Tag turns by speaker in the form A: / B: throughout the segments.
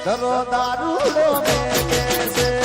A: ધરો દારૂડો મેકે છે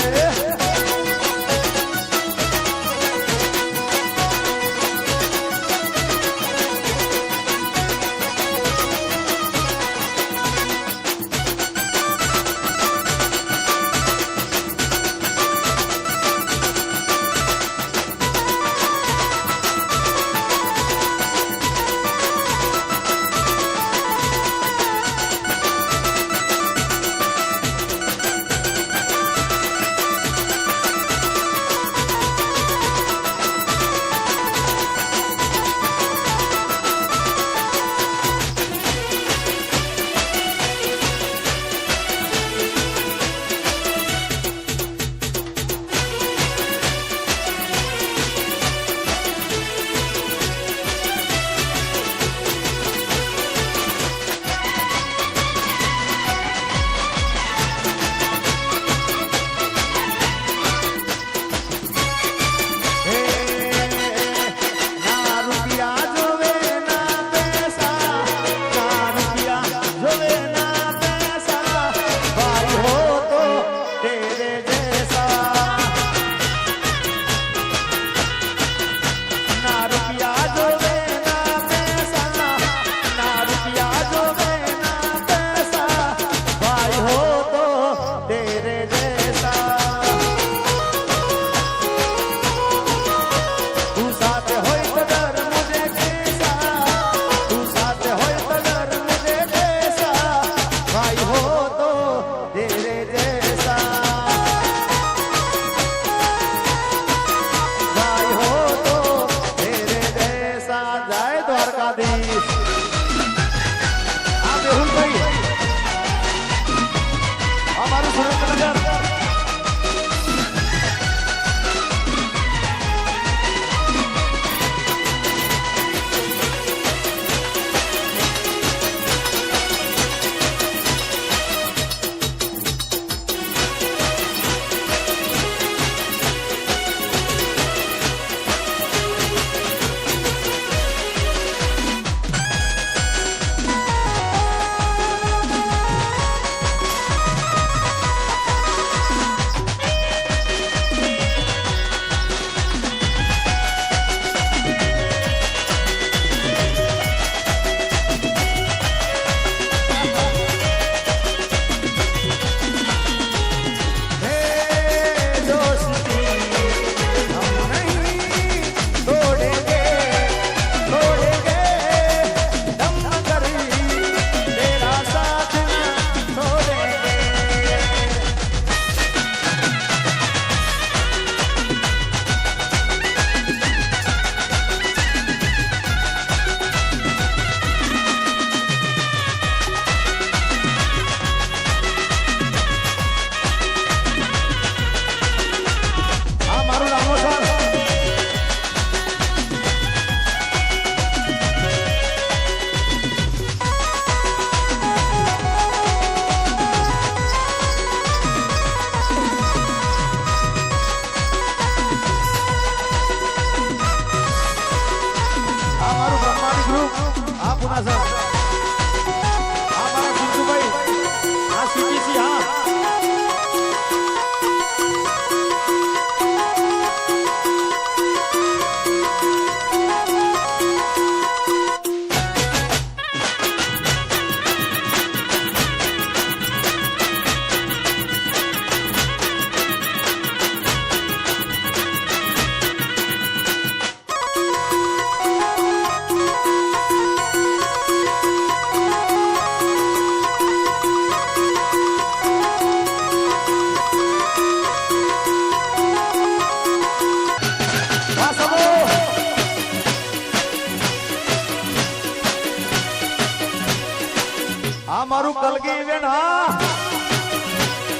A: મારું કલગી વેણ હા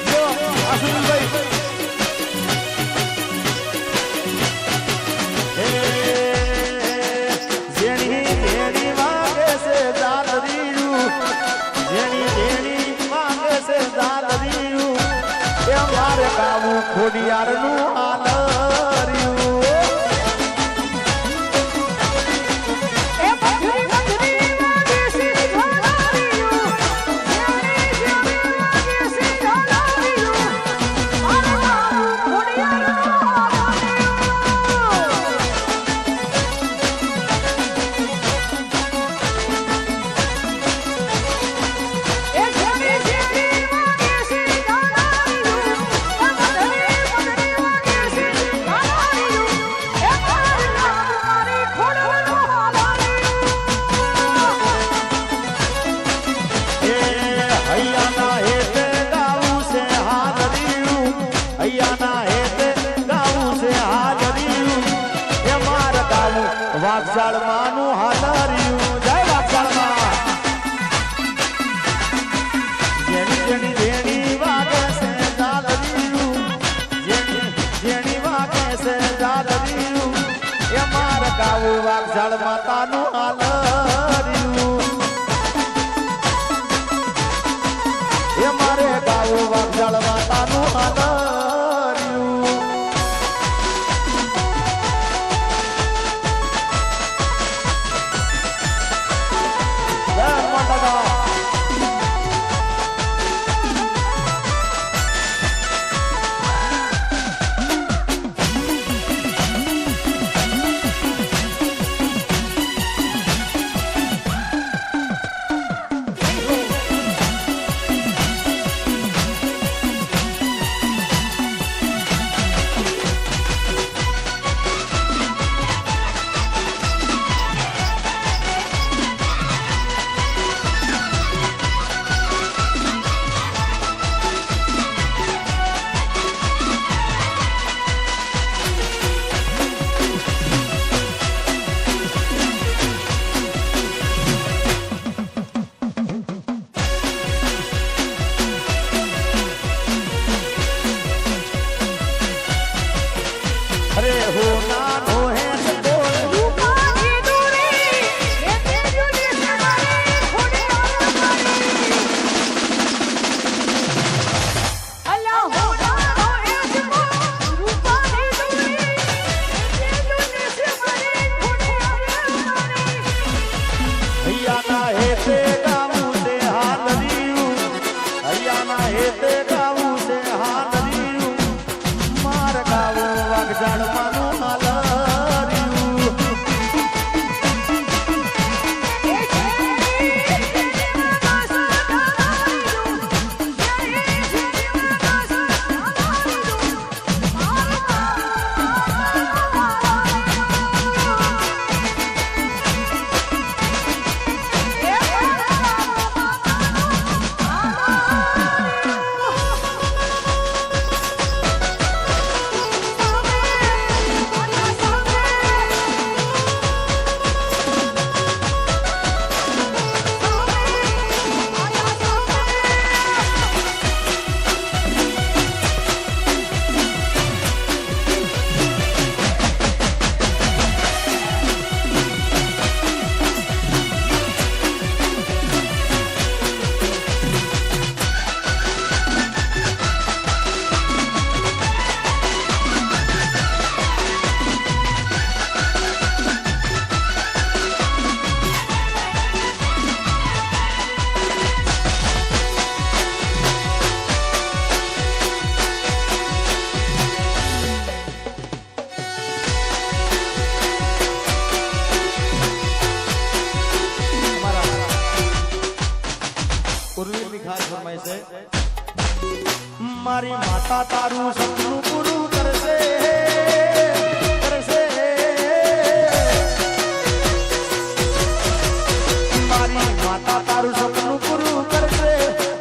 A: જો આસુભાઈ જેણી જેણી માંગે છે દાદરીયું જેણી જેણી માંગે છે દાદરીયું એ મારે ગાવું ખોડિયારનું આલર્યું
B: Yes.
A: ગાવું વાઘઝાડ માતાનું હાલર્યું એ મારે ગાવું વાઘઝાડ માતાનું હાલર્યું જય માતા મારી માતા તારું સપનું પૂરું કરશે મારી માતા તારું સપનું પૂરું કરશે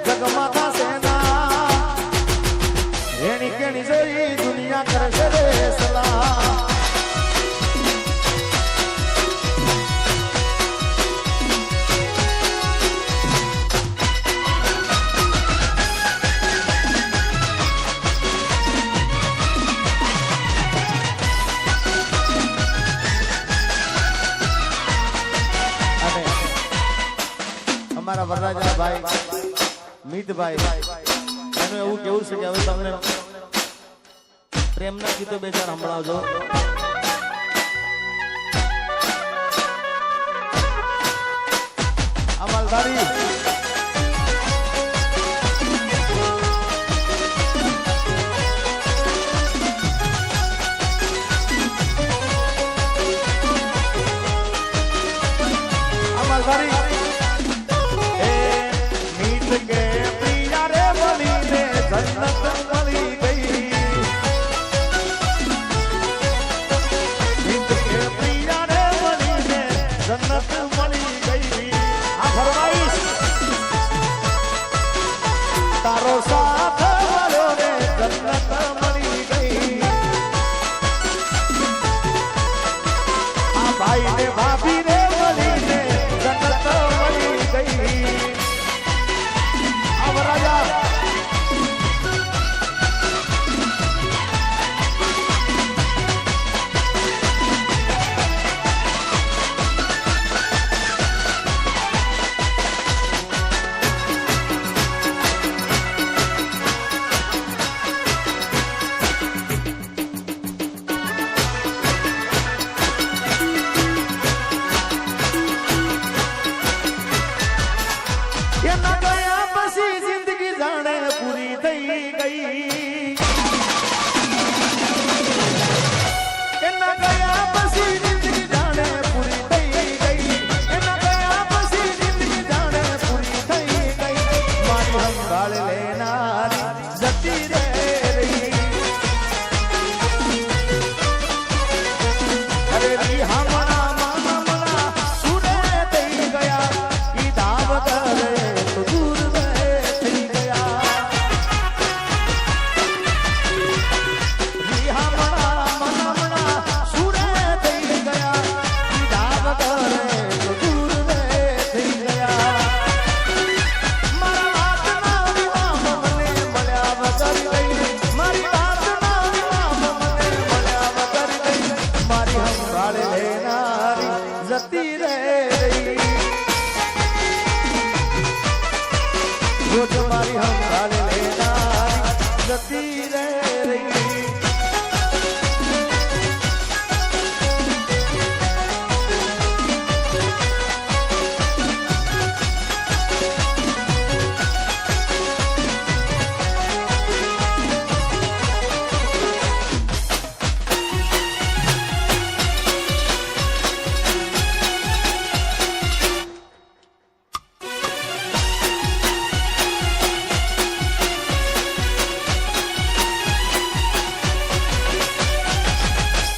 A: જગમાતા સેના એની કેણી જોઈ દુનિયા કરશે રે સલાહ અમારા વરરાજા ભાઈ મિતભાઈ એનું એવું કેવું છે કે હવે તમને પ્રેમના ગીતો બે ચાર સંભળાવજો. અમલધારી જતી રે રહી અરે હામણા મામણા સુરે થઈ ગયા ઈ દાવતરે તો દૂર થઈ ગયા ઈ હામણા મામણા સુરે થઈ ગયા ઈ દાવતરે તો દૂર થઈ ગયા મારા વાતના વિવાહ મને મળ્યા વગર ગઈ મારી વાતના વિવાહ મને મળ્યા વગર ગઈ મારી હંભાળ લેનારી જતી રે રહી રોજ મારી હંભાળ લેનારી જતી રે રહી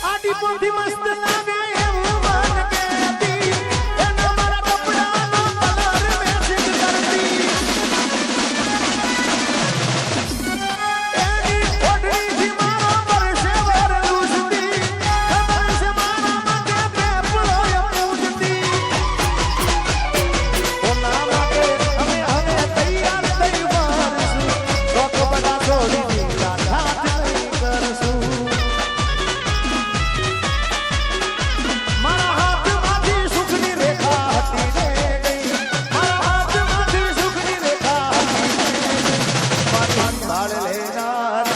A: આડી પોથી મસ્ત લાગે એવું મન કહેતી એના મારા કપડાનો કલર મેચિંગ કરતી એની ઓઢણીથી મારો પરસેવો લૂછતી ખબર છે મારા માટે પેપલો પૂજતી ઓના માટે અમે હવે તૈયાર થઈ મારશું શોખ બધા છોડી દીધા હાથ નહીં કરશું મારા હાથમાંથી સુખની રેખા હતી રે ગઈ મારા હાથમાંથી સુખની રેખા હતી મારી હંભાળ લેનાર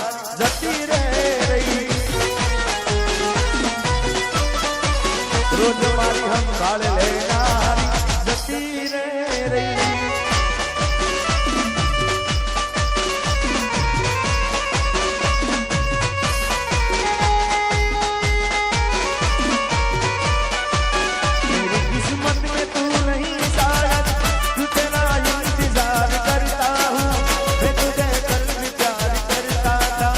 A: જતી રે રહી રોજ મારી હંભાળ લેનારી જતી રે રહી मेरी किस्मत में तू नहीं शायद तू तेरा इंतजार करता हूँ मैं तुझे कल भी प्यार करता था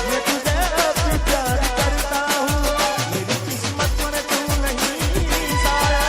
A: मैं तुझे अब भी प्यार करता हूँ मेरी किस्मत में तू नहीं शायद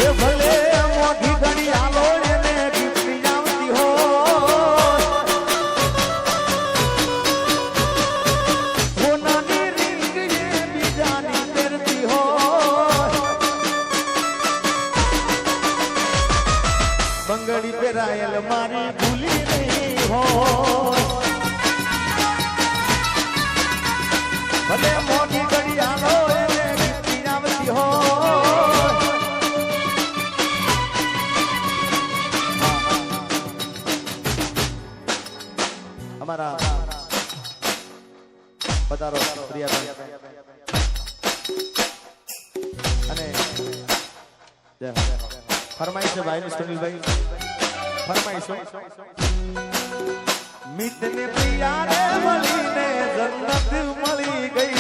A: એ ભલે મોટી ઘડિયાળો એને ગીફ્ટ આવતી હોય સોનાની રિંગ એ બીજાની પહેરતી હોય બંગડી પહેરાયેલ મારી ભૂલી નહીં હોય ભલે મોટી ઘડિયાળો એને ગીફ્ટ આવતી હોય અમારા પધારો પ્રિયાભાઈ અને ફરમાઈશ છે ભાઈની સુનિલભાઈ ફરમાઈશ મિત્રને પ્રિયાને મળીને જન્નત મળી ગઈ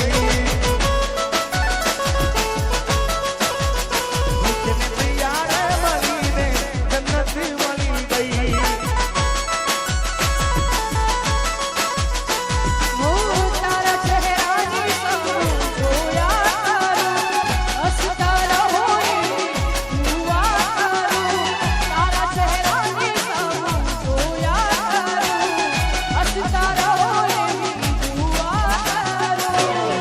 A: મિત્રને પ્રિયાને મળીને જન્નત મળી ગઈ
B: તારા ચહેરાની સામે જોયા કરું હસતા રહો દુઆ કરું તારા ચહેરાની સામે જોયા કરું હસતા રહો દુઆ કરું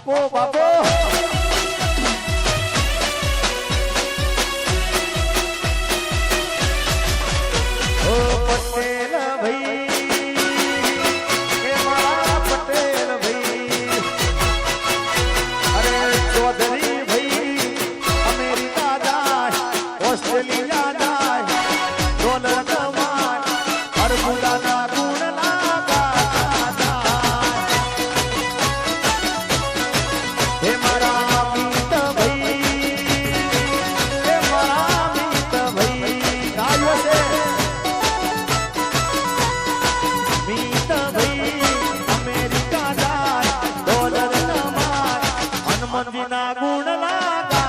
A: બાપો બાપો ઓ પટેલ ભાઈ કે મારા પટેલ ભાઈ અરે ચૌધરી ભાઈ અમેરિકા જાય ઓસ્ટ્રેલિયા જાય ડોલર કમાય અરબુદાના ગુણ લાગા હે મારા મીત ભાઈ હે મારા મીત ભાઈ ગાયો છે મીત ભાઈ અમેરિકા જાય ડોલર કમાય હનુમાનજીના ગુણ લાગા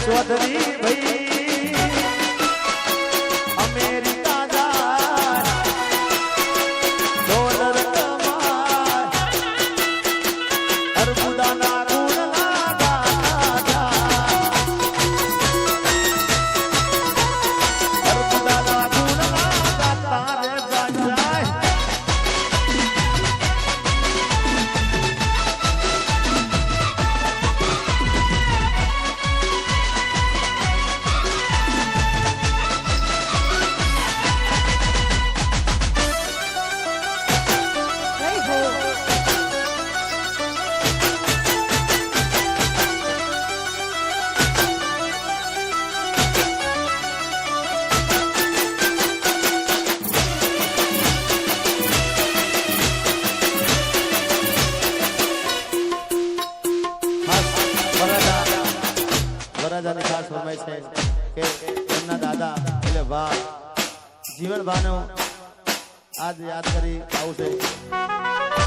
A: ચૌધરી ભાઈ અમેરિકા જાય ડોલર કમાય અરબુદાના ગુણ લાગા અરબુદાના ગુણ લાગા તારે જાય વરરાજાની ખાસ ફરમાઈશ છે કે એમના દાદા એટલે વાહ જીવન ભાનો આજ યાદ કરી આવું છે